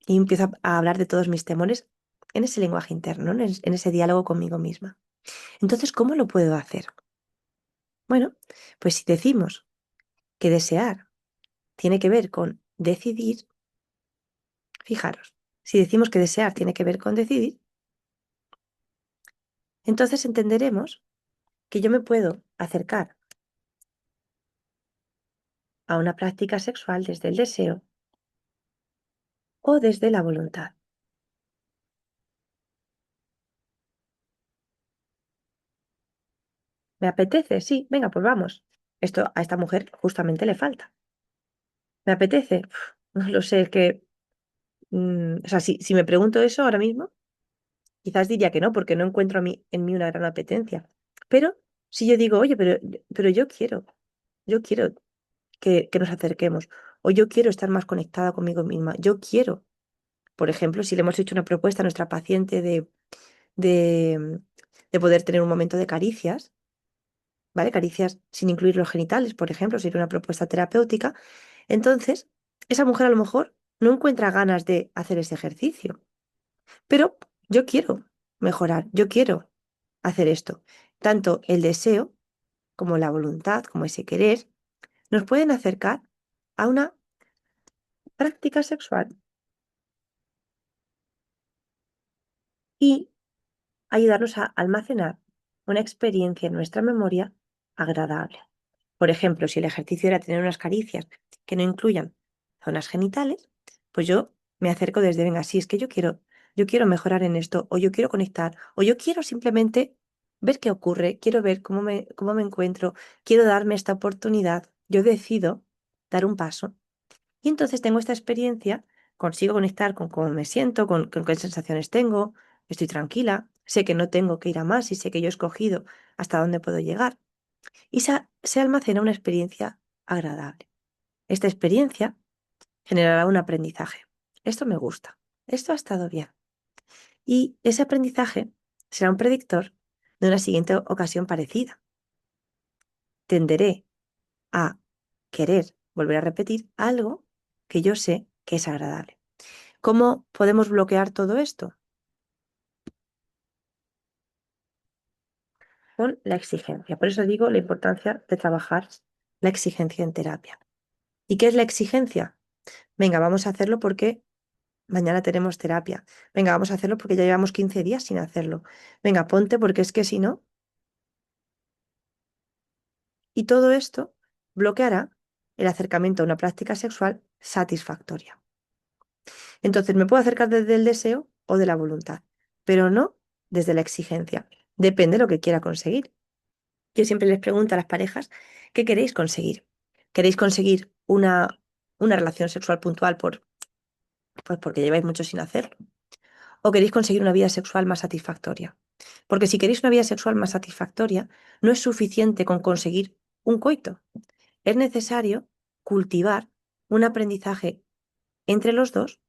y empiezo a hablar de todos mis temores en ese lenguaje interno, ¿no? En ese diálogo conmigo misma. Entonces, ¿cómo lo puedo hacer? Bueno, pues si decimos que desear tiene que ver con decidir, fijaros, si decimos que desear tiene que ver con decidir, entonces entenderemos que yo me puedo acercar a una práctica sexual desde el deseo o desde la voluntad. ¿Me apetece? Sí, venga, pues vamos. Esto a esta mujer justamente le falta. ¿Me apetece? No lo sé, es que, o sea, si me pregunto eso ahora mismo, quizás diría que no, porque no encuentro en mí una gran apetencia. Pero si yo digo, oye, pero yo quiero que nos acerquemos, o yo quiero estar más conectada conmigo misma, yo quiero, por ejemplo, si le hemos hecho una propuesta a nuestra paciente de, de poder tener un momento de caricias, ¿vale? Caricias sin incluir los genitales, por ejemplo, sería una propuesta terapéutica. Entonces, esa mujer a lo mejor no encuentra ganas de hacer ese ejercicio, pero yo quiero mejorar, yo quiero hacer esto. Tanto el deseo como la voluntad, como ese querer, nos pueden acercar a una práctica sexual y ayudarnos a almacenar una experiencia en nuestra memoria agradable. Por ejemplo, si el ejercicio era tener unas caricias que no incluyan zonas genitales, pues yo me acerco desde, venga, sí, es que yo quiero mejorar en esto, o yo quiero conectar, o yo quiero simplemente ver qué ocurre, quiero ver cómo me encuentro, quiero darme esta oportunidad, yo decido dar un paso. Y entonces tengo esta experiencia, consigo conectar con cómo me siento, con qué sensaciones tengo, estoy tranquila, sé que no tengo que ir a más y sé que yo he escogido hasta dónde puedo llegar. Y se almacena una experiencia agradable. Esta experiencia generará un aprendizaje. Esto me gusta, esto ha estado bien. Y ese aprendizaje será un predictor de una siguiente ocasión parecida. Tenderé a querer volver a repetir algo que yo sé que es agradable. ¿Cómo podemos bloquear todo esto? Con la exigencia. Por eso digo la importancia de trabajar la exigencia en terapia. ¿Y qué es la exigencia? Venga, vamos a hacerlo porque mañana tenemos terapia. Venga, vamos a hacerlo porque ya llevamos 15 días sin hacerlo. Venga, ponte porque es que si no. Y todo esto bloqueará el acercamiento a una práctica sexual satisfactoria. Entonces, me puedo acercar desde el deseo o de la voluntad, pero no desde la exigencia. Depende de lo que quiera conseguir. Yo siempre les pregunto a las parejas, ¿qué queréis conseguir? ¿Queréis conseguir una relación sexual puntual pues porque lleváis mucho sin hacerlo? ¿O queréis conseguir una vida sexual más satisfactoria? Porque si queréis una vida sexual más satisfactoria, no es suficiente con conseguir un coito. Es necesario cultivar un aprendizaje entre los dos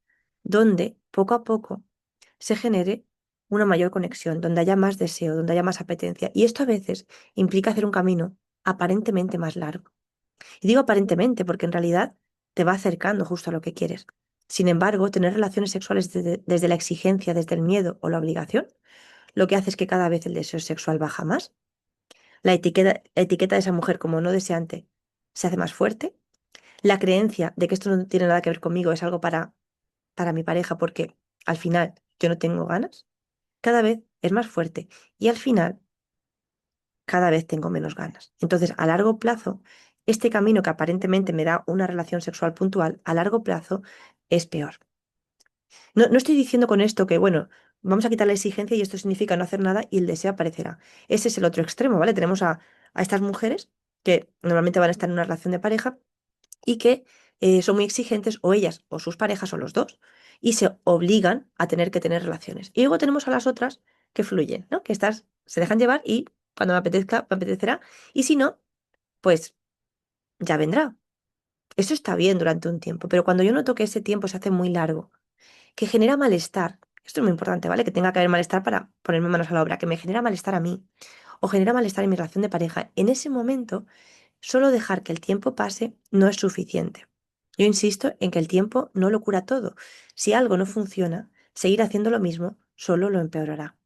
donde poco a poco se genere una mayor conexión, donde haya más deseo, donde haya más apetencia. Y esto a veces implica hacer un camino aparentemente más largo. Y digo aparentemente porque en realidad te va acercando justo a lo que quieres. Sin embargo, tener relaciones sexuales desde la exigencia, desde el miedo o la obligación, lo que hace es que cada vez el deseo sexual baja más, la etiqueta de esa mujer como no deseante se hace más fuerte, la creencia de que esto no tiene nada que ver conmigo es algo para mi pareja porque al final yo no tengo ganas, cada vez es más fuerte y al final cada vez tengo menos ganas. Entonces, a largo plazo, este camino que aparentemente me da una relación sexual puntual, a largo plazo es peor. No estoy diciendo con esto que, bueno, vamos a quitar la exigencia y esto significa no hacer nada y el deseo aparecerá. Ese es el otro extremo, ¿vale? Tenemos a estas mujeres que normalmente van a estar en una relación de pareja y que son muy exigentes, o ellas, o sus parejas, o los dos, y se obligan a tener que tener relaciones. Y luego tenemos a las otras que fluyen, ¿no? Que estas se dejan llevar y cuando me apetezca, me apetecerá, y si no, pues ya vendrá. Eso está bien durante un tiempo, pero cuando yo noto que ese tiempo se hace muy largo, que genera malestar, esto es muy importante, ¿vale? Que tenga que haber malestar para ponerme manos a la obra, que me genera malestar a mí, o genera malestar en mi relación de pareja, en ese momento solo dejar que el tiempo pase no es suficiente. Yo insisto en que el tiempo no lo cura todo. Si algo no funciona, seguir haciendo lo mismo solo lo empeorará.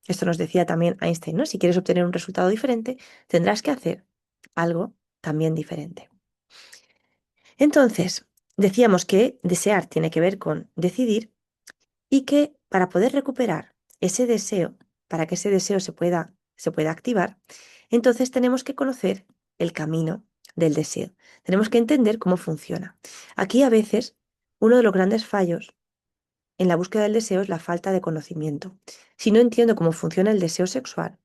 Esto nos decía también Einstein, ¿no? Si quieres obtener un resultado diferente, tendrás que hacer algo también diferente. Entonces, decíamos que desear tiene que ver con decidir y que para poder recuperar ese deseo, para que ese deseo se pueda activar, entonces tenemos que conocer el camino del deseo. Tenemos que entender cómo funciona. Aquí a veces uno de los grandes fallos en la búsqueda del deseo es la falta de conocimiento. Si no entiendo cómo funciona el deseo sexual,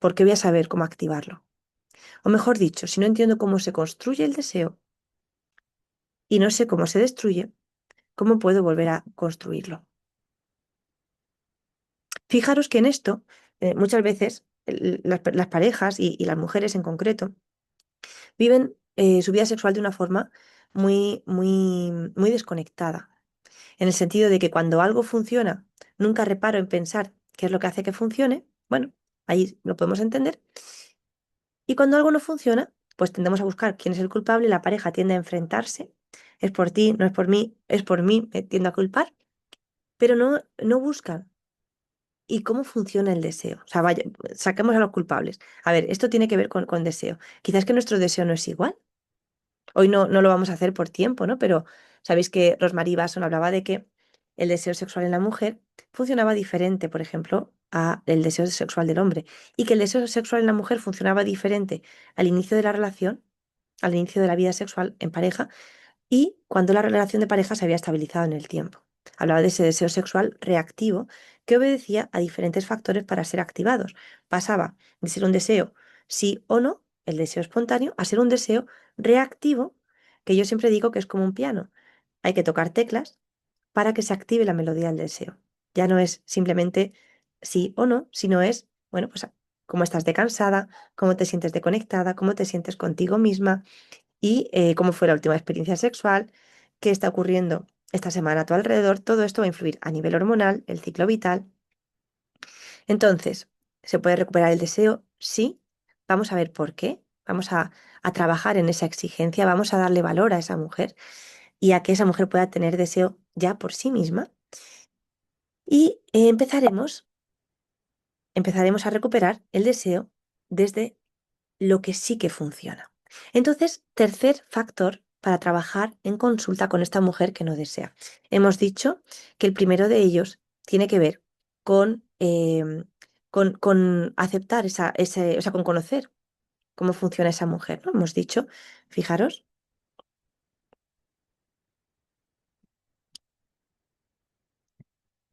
¿por qué voy a saber cómo activarlo? O mejor dicho, si no entiendo cómo se construye el deseo y no sé cómo se destruye, ¿cómo puedo volver a construirlo? Fijaros que en esto, muchas veces las parejas y las mujeres en concreto viven su vida sexual de una forma muy desconectada, en el sentido de que cuando algo funciona, nunca reparo en pensar qué es lo que hace que funcione. Bueno, ahí lo podemos entender. Y cuando algo no funciona, pues tendemos a buscar quién es el culpable, la pareja tiende a enfrentarse, es por ti, no es por mí, es por mí, me tiendo a culpar, pero no buscan. ¿Y cómo funciona el deseo? O sea, vaya, saquemos a los culpables. A ver, esto tiene que ver con deseo. Quizás que nuestro deseo no es igual. Hoy no lo vamos a hacer por tiempo, ¿no? Pero sabéis que Rosemary Basson hablaba de que el deseo sexual en la mujer funcionaba diferente, por ejemplo, a el deseo sexual del hombre. Y que el deseo sexual en la mujer funcionaba diferente al inicio de la relación, al inicio de la vida sexual en pareja, y cuando la relación de pareja se había estabilizado en el tiempo. Hablaba de ese deseo sexual reactivo que obedecía a diferentes factores para ser activados. Pasaba de ser un deseo sí o no, el deseo espontáneo, a ser un deseo reactivo, que yo siempre digo que es como un piano. Hay que tocar teclas para que se active la melodía del deseo. Ya no es simplemente sí o no, sino es, bueno, pues cómo estás de cansada, cómo te sientes de conectada, cómo te sientes contigo misma, y cómo fue la última experiencia sexual, qué está ocurriendo esta semana a tu alrededor. Todo esto va a influir a nivel hormonal, el ciclo vital. Entonces, ¿se puede recuperar el deseo? Sí. Vamos a ver por qué. Vamos a trabajar en esa exigencia, vamos a darle valor a esa mujer y a que esa mujer pueda tener deseo ya por sí misma. Y empezaremos a recuperar el deseo desde lo que sí que funciona. Entonces, tercer factor para trabajar en consulta con esta mujer que no desea. Hemos dicho que el primero de ellos tiene que ver con aceptar o sea, con conocer cómo funciona esa mujer, ¿no? Hemos dicho, fijaros,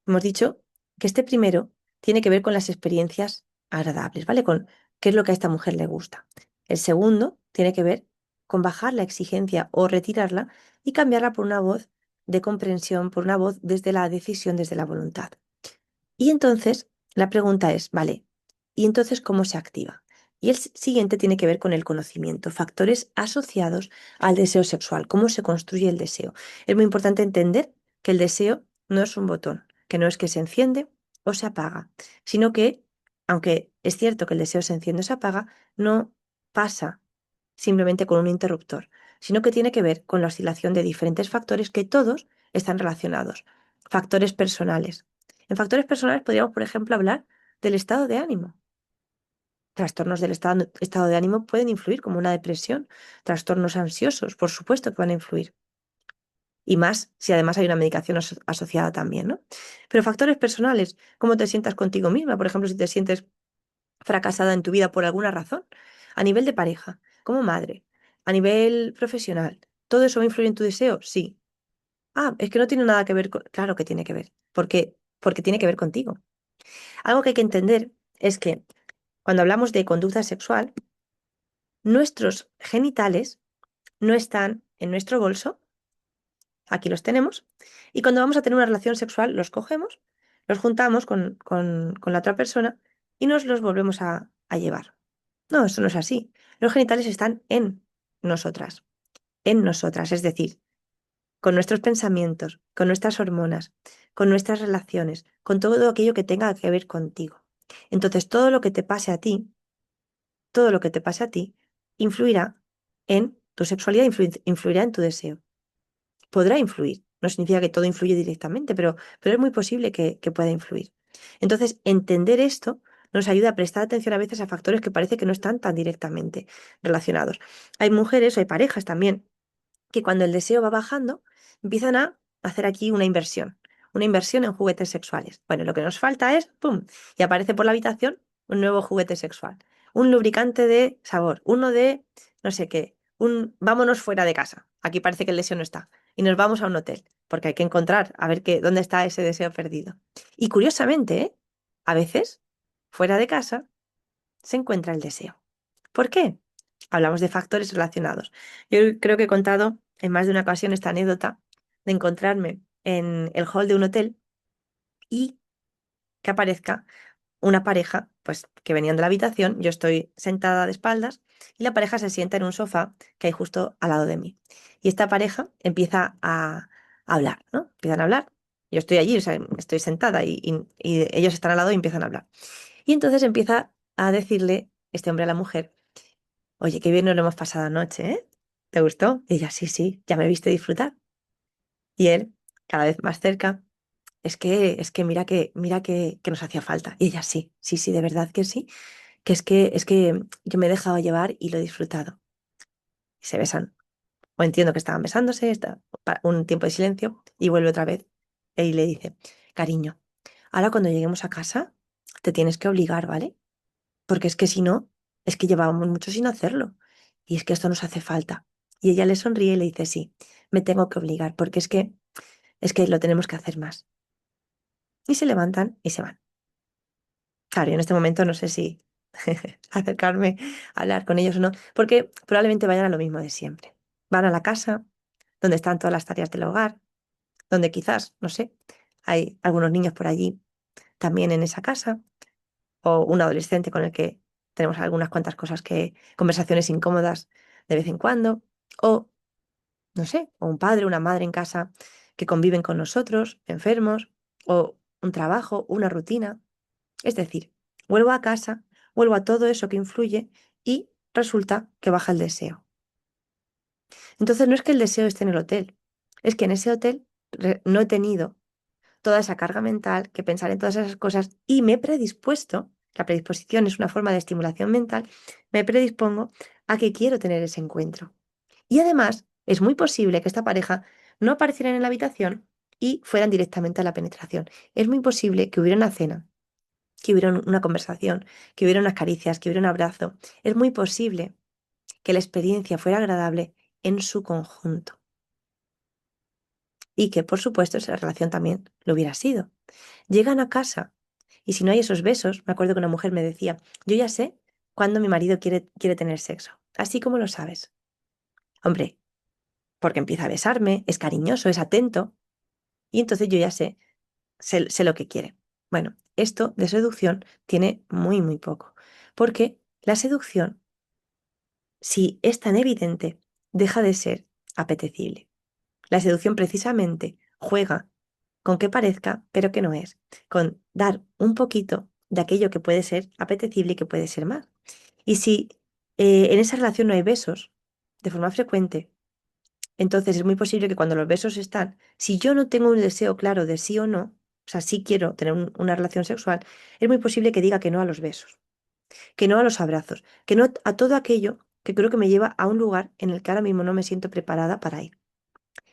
hemos dicho que este primero tiene que ver con las experiencias agradables, ¿vale? Con qué es lo que a esta mujer le gusta. El segundo tiene que ver con bajar la exigencia o retirarla y cambiarla por una voz de comprensión, por una voz desde la decisión, desde la voluntad. Y entonces la pregunta es, vale, ¿y entonces cómo se activa? Y el siguiente tiene que ver con el conocimiento, factores asociados al deseo sexual, cómo se construye el deseo. Es muy importante entender que el deseo no es un botón, que no es que se enciende o se apaga, sino que, aunque es cierto que el deseo se enciende o se apaga, no pasa simplemente con un interruptor, sino que tiene que ver con la oscilación de diferentes factores que todos están relacionados. Factores personales. En factores personales podríamos, por ejemplo, hablar del estado de ánimo. Trastornos del estado de ánimo pueden influir, como una depresión, trastornos ansiosos, por supuesto que van a influir. Y más si además hay una medicación asociada también, ¿no? Pero factores personales, cómo te sientas contigo misma, por ejemplo, si te sientes fracasada en tu vida por alguna razón, a nivel de pareja, como madre, a nivel profesional, ¿todo eso va a influir en tu deseo? Sí. Ah, es que no tiene nada que ver con... Claro que tiene que ver, porque tiene que ver contigo. Algo que hay que entender es que cuando hablamos de conducta sexual, nuestros genitales no están en nuestro bolso, aquí los tenemos, y cuando vamos a tener una relación sexual los cogemos, los juntamos con la otra persona y nos los volvemos a llevar. No, eso no es así. Los genitales están en nosotras, es decir, con nuestros pensamientos, con nuestras hormonas, con nuestras relaciones, con todo aquello que tenga que ver contigo. Entonces, todo lo que te pase a ti, todo lo que te pase a ti, influirá en tu sexualidad, influirá en tu deseo. Podrá influir. No significa que todo influye directamente, pero es muy posible que pueda influir. Entonces, entender esto nos ayuda a prestar atención a veces a factores que parece que no están tan directamente relacionados. Hay mujeres o hay parejas también que cuando el deseo va bajando, empiezan a hacer aquí una inversión en juguetes sexuales. Bueno, lo que nos falta es, ¡pum!, y aparece por la habitación un nuevo juguete sexual, un lubricante de sabor, uno de no sé qué, un vámonos fuera de casa. Aquí parece que el deseo no está. Y nos vamos a un hotel, porque hay que encontrar, a ver dónde está ese deseo perdido. Y curiosamente, ¿eh? A veces, fuera de casa, se encuentra el deseo. ¿Por qué? Hablamos de factores relacionados. Yo creo que he contado en más de una ocasión esta anécdota de encontrarme en el hall de un hotel y que aparezca una pareja, pues que venían de la habitación, yo estoy sentada de espaldas y la pareja se sienta en un sofá que hay justo al lado de mí. Y esta pareja empieza a hablar, ¿no? Empiezan a hablar. Yo estoy allí, o sea, estoy sentada y ellos están al lado y empiezan a hablar. Y entonces empieza a decirle este hombre a la mujer, oye, qué bien nos lo hemos pasado anoche, ¿eh? ¿Te gustó? Y ella, sí, sí, ya me viste disfrutar. Y él, cada vez más cerca, es que mira que nos hacía falta. Y ella, sí, sí, sí, de verdad que sí, que es que yo me he dejado llevar y lo he disfrutado. Y se besan. O entiendo que estaban besándose, está un tiempo de silencio y vuelve otra vez. Y le dice, cariño, ahora cuando lleguemos a casa, te tienes que obligar, ¿vale? Porque es que si no, es que llevábamos mucho sin hacerlo. Y es que esto nos hace falta. Y ella le sonríe y le dice, sí, me tengo que obligar, porque es que lo tenemos que hacer más. Y se levantan y se van. Claro, yo en este momento no sé si acercarme a hablar con ellos o no, porque probablemente vayan a lo mismo de siempre. Van a la casa, donde están todas las tareas del hogar, donde quizás, no sé, hay algunos niños por allí también en esa casa, o un adolescente con el que tenemos algunas cuantas conversaciones incómodas de vez en cuando, o, no sé, o un padre, una madre en casa que conviven con nosotros, enfermos, o un trabajo, una rutina. Es decir, vuelvo a casa, vuelvo a todo eso que influye y resulta que baja el deseo. Entonces no es que el deseo esté en el hotel, es que en ese hotel no he tenido toda esa carga mental, que pensar en todas esas cosas y me he predispuesto, la predisposición es una forma de estimulación mental, me predispongo a que quiero tener ese encuentro. Y además es muy posible que esta pareja no aparecieran en la habitación y fueran directamente a la penetración. Es muy posible que hubiera una cena, que hubiera una conversación, que hubiera unas caricias, que hubiera un abrazo. Es muy posible que la experiencia fuera agradable en su conjunto y que, por supuesto, esa relación también lo hubiera sido. Llegan a casa y si no hay esos besos, me acuerdo que una mujer me decía, yo ya sé cuándo mi marido quiere tener sexo, así como lo sabes. Hombre, porque empieza a besarme, es cariñoso, es atento y entonces yo ya sé lo que quiere. Bueno, esto de seducción tiene muy, muy poco, porque la seducción, si es tan evidente, deja de ser apetecible. La seducción precisamente juega con que parezca, pero que no es, con dar un poquito de aquello que puede ser apetecible y que puede ser más. Y si en esa relación no hay besos de forma frecuente, entonces es muy posible que cuando los besos están, si yo no tengo un deseo claro de sí o no, o sea, sí quiero tener una relación sexual, es muy posible que diga que no a los besos, que no a los abrazos, que no a todo aquello que creo que me lleva a un lugar en el que ahora mismo no me siento preparada para ir.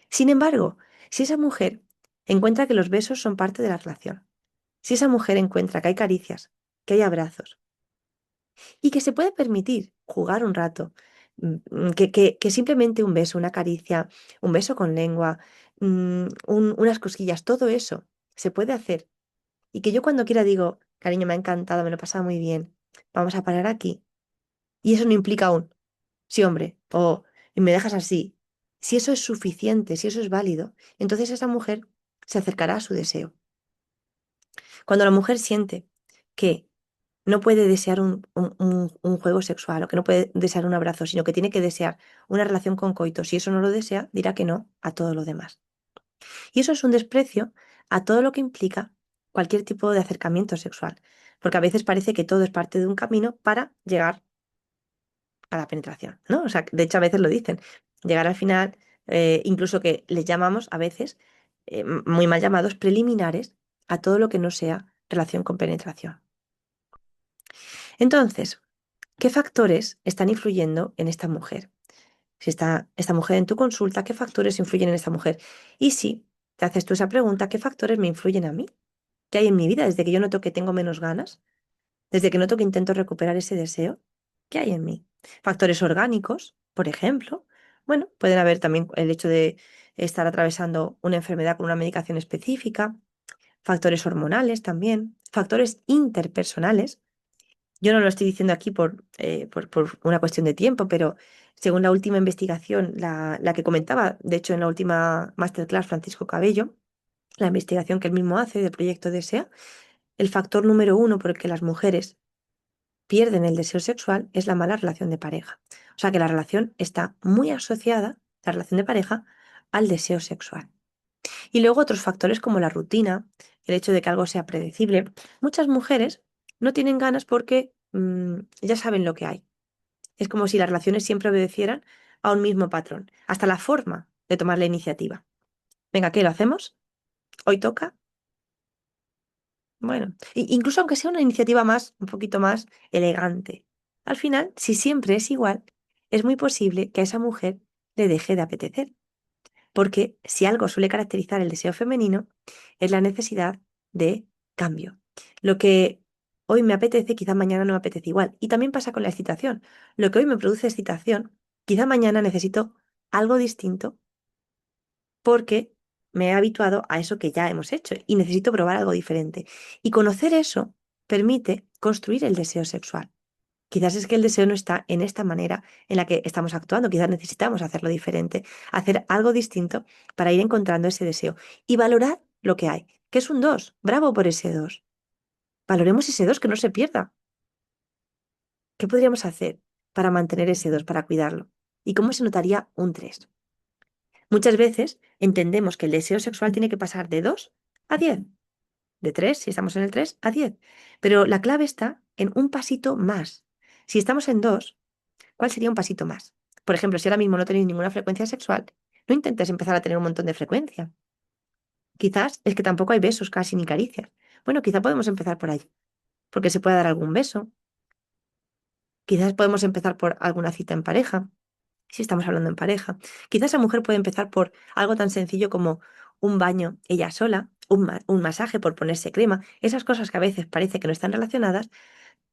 Sin embargo, si esa mujer encuentra que los besos son parte de la relación, si esa mujer encuentra que hay caricias, que hay abrazos y que se puede permitir jugar un rato, que simplemente un beso, una caricia, un beso con lengua, unas cosquillas, todo eso se puede hacer y que yo cuando quiera digo, cariño, me ha encantado, me lo he pasado muy bien, vamos a parar aquí. Y eso no implica un, sí, hombre, o y me dejas así. Si eso es suficiente, si eso es válido, entonces esa mujer se acercará a su deseo. Cuando la mujer siente que no puede desear un juego sexual o que no puede desear un abrazo, sino que tiene que desear una relación con coito, si eso no lo desea, dirá que no a todo lo demás. Y eso es un desprecio a todo lo que implica cualquier tipo de acercamiento sexual, porque a veces parece que todo es parte de un camino para llegar a la penetración, ¿no? O sea, de hecho a veces lo dicen, llegar al final, incluso que les llamamos a veces, muy mal llamados, preliminares a todo lo que no sea relación con penetración. Entonces, ¿qué factores están influyendo en esta mujer? Si está esta mujer en tu consulta, ¿qué factores influyen en esta mujer? Y si te haces tú esa pregunta, ¿qué factores me influyen a mí? ¿Qué hay en mi vida desde que yo noto que tengo menos ganas? Desde que noto que intento recuperar ese deseo, ¿qué hay en mí? Factores orgánicos, por ejemplo. Bueno, pueden haber también el hecho de estar atravesando una enfermedad con una medicación específica, factores hormonales también, factores interpersonales. Yo no lo estoy diciendo aquí por una cuestión de tiempo, pero según la última investigación, la que comentaba, de hecho, en la última masterclass Francisco Cabello, la investigación que él mismo hace del proyecto DESEA, el factor número uno por el que las mujeres pierden el deseo sexual es la mala relación de pareja. O sea que la relación está muy asociada, la relación de pareja, al deseo sexual. Y luego otros factores como la rutina, el hecho de que algo sea predecible. Muchas mujeres no tienen ganas porque ya saben lo que hay. Es como si las relaciones siempre obedecieran a un mismo patrón, hasta la forma de tomar la iniciativa. Venga, ¿qué lo hacemos? ¿Hoy toca? Bueno, incluso aunque sea una iniciativa más, un poquito más elegante. Al final, si siempre es igual, es muy posible que a esa mujer le deje de apetecer. Porque si algo suele caracterizar el deseo femenino, es la necesidad de cambio. Lo que hoy me apetece, quizá mañana no me apetece igual. Y también pasa con la excitación. Lo que hoy me produce excitación, quizá mañana necesito algo distinto porque me he habituado a eso que ya hemos hecho y necesito probar algo diferente. Y conocer eso permite construir el deseo sexual. Quizás es que el deseo no está en esta manera en la que estamos actuando, quizás necesitamos hacerlo diferente, hacer algo distinto para ir encontrando ese deseo y valorar lo que hay, que es un 2. Bravo por ese 2. Valoremos ese 2 que no se pierda. ¿Qué podríamos hacer para mantener ese 2 para cuidarlo? ¿Y cómo se notaría un 3? Muchas veces entendemos que el deseo sexual tiene que pasar de 2 a 10, de 3 si estamos en el 3 a 10, pero la clave está en un pasito más. Si estamos en 2, ¿cuál sería un pasito más? Por ejemplo, si ahora mismo no tenéis ninguna frecuencia sexual, no intentes empezar a tener un montón de frecuencia. Quizás es que tampoco hay besos casi ni caricias. Bueno, quizá podemos empezar por ahí, porque se puede dar algún beso. Quizás podemos empezar por alguna cita en pareja, si estamos hablando en pareja. Quizás la mujer puede empezar por algo tan sencillo como un baño ella sola, un masaje por ponerse crema. Esas cosas que a veces parece que no están relacionadas,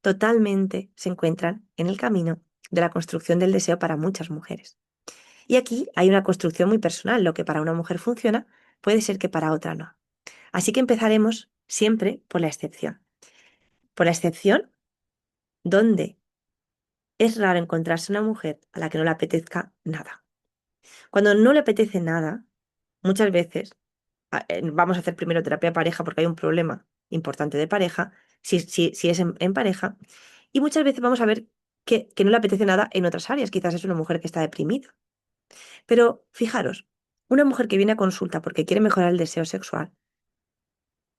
totalmente se encuentran en el camino de la construcción del deseo para muchas mujeres. Y aquí hay una construcción muy personal. Lo que para una mujer funciona puede ser que para otra no. Así que empezaremos siempre por la excepción. Por la excepción donde es raro encontrarse una mujer a la que no le apetezca nada. Cuando no le apetece nada, muchas veces vamos a hacer primero terapia de pareja porque hay un problema importante de pareja, si es en pareja, y muchas veces vamos a ver que no le apetece nada en otras áreas. Quizás es una mujer que está deprimida. Pero fijaros, una mujer que viene a consulta porque quiere mejorar el deseo sexual,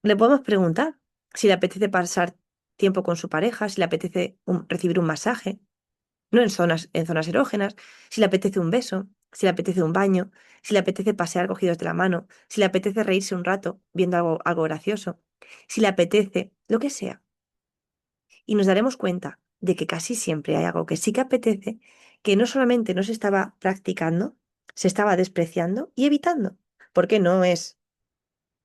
le podemos preguntar si le apetece pasar tiempo con su pareja, si le apetece recibir un masaje, no en zonas erógenas, si le apetece un beso, si le apetece un baño, si le apetece pasear cogidos de la mano, si le apetece reírse un rato viendo algo gracioso, si le apetece lo que sea. Y nos daremos cuenta de que casi siempre hay algo que sí que apetece, que no solamente no se estaba practicando, se estaba despreciando y evitando, porque no es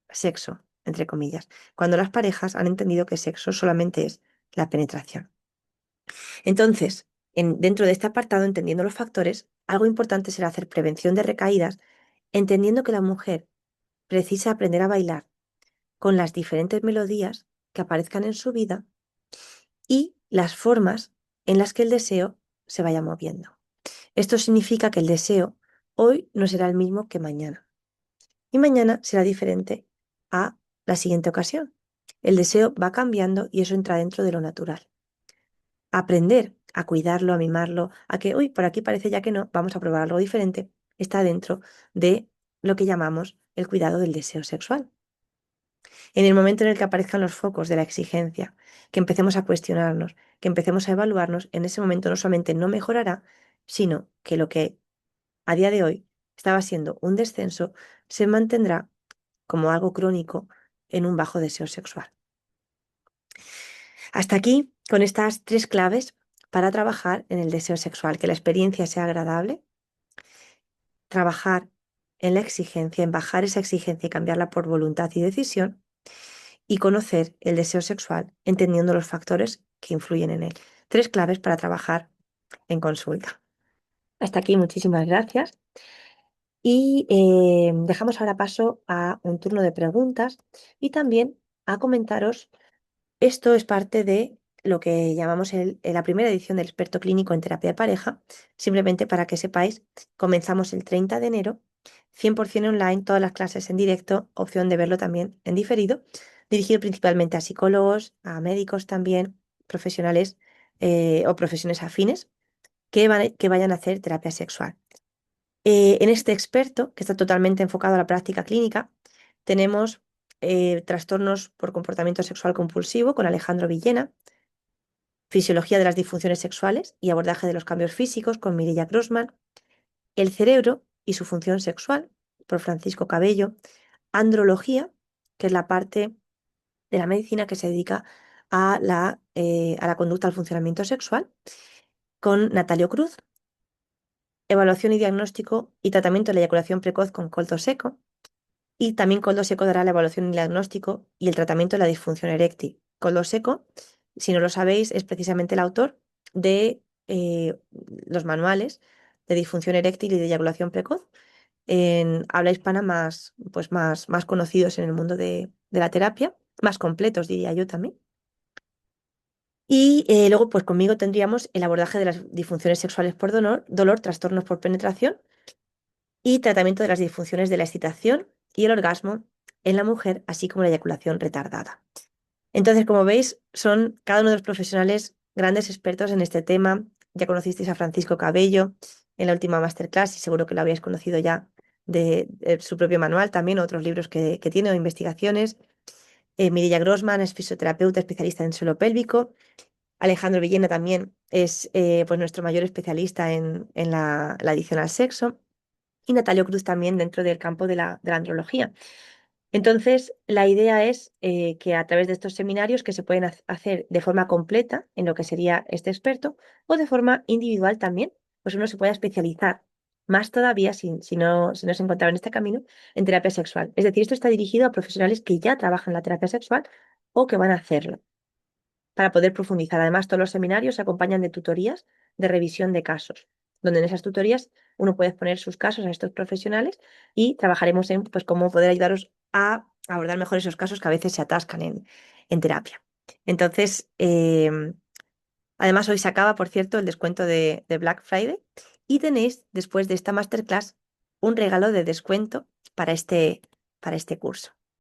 sexo, entre comillas, cuando las parejas han entendido que sexo solamente es la penetración. Entonces, dentro de este apartado, entendiendo los factores, algo importante será hacer prevención de recaídas, entendiendo que la mujer precisa aprender a bailar con las diferentes melodías que aparezcan en su vida y las formas en las que el deseo se vaya moviendo. Esto significa que el deseo hoy no será el mismo que mañana y mañana será diferente a la siguiente ocasión. El deseo va cambiando y eso entra dentro de lo natural. Aprender a cuidarlo, a mimarlo, a que, uy, por aquí parece ya que no, vamos a probar algo diferente, está dentro de lo que llamamos el cuidado del deseo sexual. En el momento en el que aparezcan los focos de la exigencia, que empecemos a cuestionarnos, que empecemos a evaluarnos, en ese momento no solamente no mejorará, sino que lo que a día de hoy estaba siendo un descenso se mantendrá como algo crónico en un bajo deseo sexual. Hasta aquí con estas 3 claves para trabajar en el deseo sexual, que la experiencia sea agradable, trabajar en la exigencia, en bajar esa exigencia y cambiarla por voluntad y decisión, y conocer el deseo sexual, entendiendo los factores que influyen en él. 3 claves para trabajar en consulta. Hasta aquí, muchísimas gracias. Y dejamos ahora paso a un turno de preguntas y también a comentaros, esto es parte de lo que llamamos la primera edición del experto clínico en terapia de pareja. Simplemente para que sepáis, comenzamos el 30 de enero, 100% online, todas las clases en directo, opción de verlo también en diferido, dirigido principalmente a psicólogos, a médicos también, profesionales o profesiones afines que vayan a hacer terapia sexual. En este experto, que está totalmente enfocado a la práctica clínica, tenemos trastornos por comportamiento sexual compulsivo con Alejandro Villena, fisiología de las disfunciones sexuales y abordaje de los cambios físicos con Mireia Grossman, el cerebro y su función sexual por Francisco Cabello, andrología, que es la parte de la medicina que se dedica a la conducta al funcionamiento sexual, con Natalio Cruz, evaluación y diagnóstico y tratamiento de la eyaculación precoz con coldo seco. Y también Coldo Seco dará la evaluación y el diagnóstico y el tratamiento de la disfunción eréctil. Coldo Seco, si no lo sabéis, es precisamente el autor de los manuales de disfunción eréctil y de eyaculación precoz en habla hispana más conocidos en el mundo de la terapia, más completos, diría yo también. Y luego, pues conmigo tendríamos el abordaje de las disfunciones sexuales por dolor, trastornos por penetración y tratamiento de las disfunciones de la excitación y el orgasmo en la mujer, así como la eyaculación retardada. Entonces, como veis, son cada uno de los profesionales grandes expertos en este tema. Ya conocisteis a Francisco Cabello en la última masterclass y seguro que lo habéis conocido ya de su propio manual, también otros libros que tiene o investigaciones. Mireia Grossman es fisioterapeuta especialista en suelo pélvico. Alejandro Villena también es pues nuestro mayor especialista en la adicción al sexo y Natalio Cruz también dentro del campo de la andrología. Entonces, la idea es que a través de estos seminarios que se pueden hacer de forma completa en lo que sería este experto o de forma individual también, pues uno se pueda especializar más todavía si no se encontraba en este camino en terapia sexual. Es decir, esto está dirigido a profesionales que ya trabajan la terapia sexual o que van a hacerlo para poder profundizar. Además, todos los seminarios se acompañan de tutorías de revisión de casos, donde en esas tutorías uno puede exponer sus casos a estos profesionales y trabajaremos en pues, cómo poder ayudaros a abordar mejor esos casos que a veces se atascan en terapia. Entonces, además, hoy se acaba, por cierto, el descuento de Black Friday y tenéis, después de esta masterclass, un regalo de descuento para este curso.